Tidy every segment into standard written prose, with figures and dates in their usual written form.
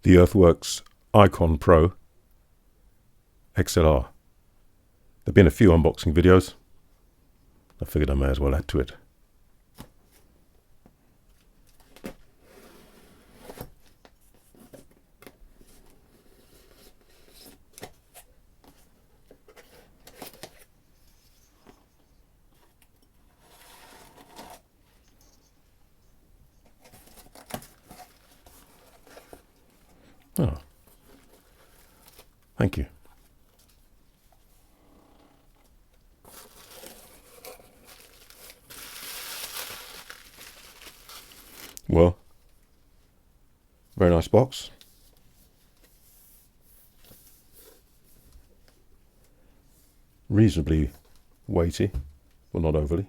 the Earthworks Icon Pro XLR. There have been a few unboxing videos. I figured I may as well add to it. Oh, thank you. Well, very nice box. Reasonably weighty, well, not overly.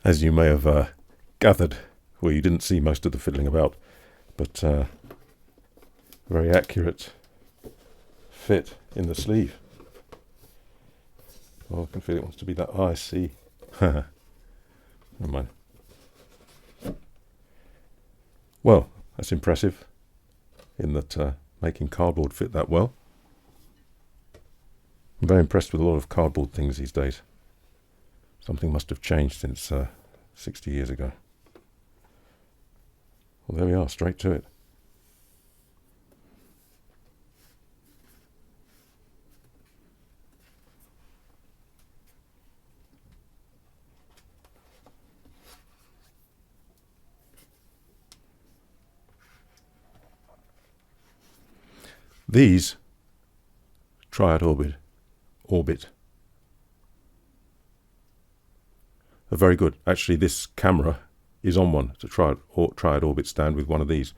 As you may have gathered, well, you didn't see most of the fiddling about, but very accurate fit in the sleeve. Oh, I can feel it wants to be that high. See. Never mind. Well, that's impressive in that making cardboard fit that well. I'm very impressed with a lot of cardboard things these days. Something must have changed since 60 years ago. Well, there we are, straight to it. These Triad Orbit are very good. Actually, this camera is on one. It's a Triad Orbit stand with one of these,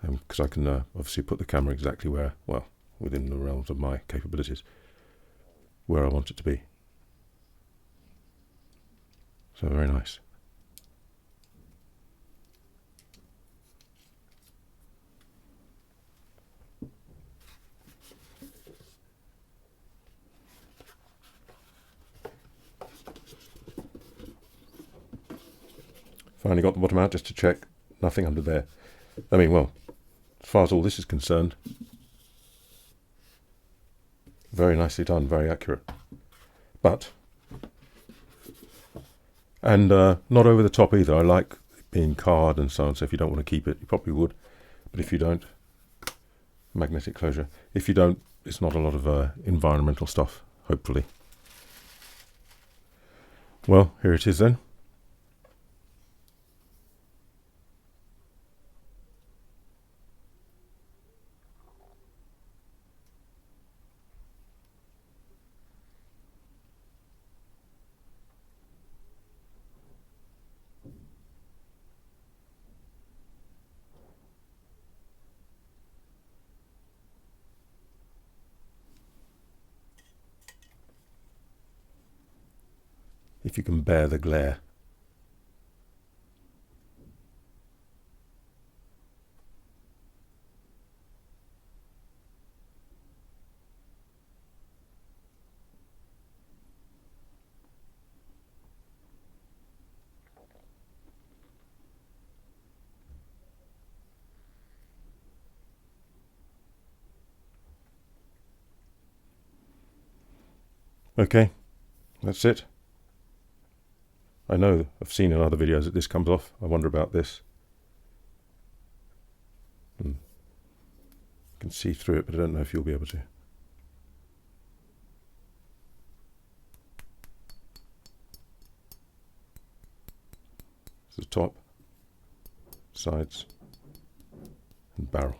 because I can obviously put the camera exactly where, well, within the realms of my capabilities, where I want it to be. So very nice. Finally got the bottom out just to check. Nothing under there. I mean, well, as far as all this is concerned, very nicely done, very accurate. But, and not over the top either. I like it being card and so on, so if you don't want to keep it, you probably would. But if you don't, magnetic closure. If you don't, it's not a lot of environmental stuff, hopefully. Well, here it is then. If you can bear the glare. Okay, that's it. I know I've seen in other videos that this comes off. I wonder about this. I can see through it, but I don't know if you'll be able to. It's the top, sides, and barrel.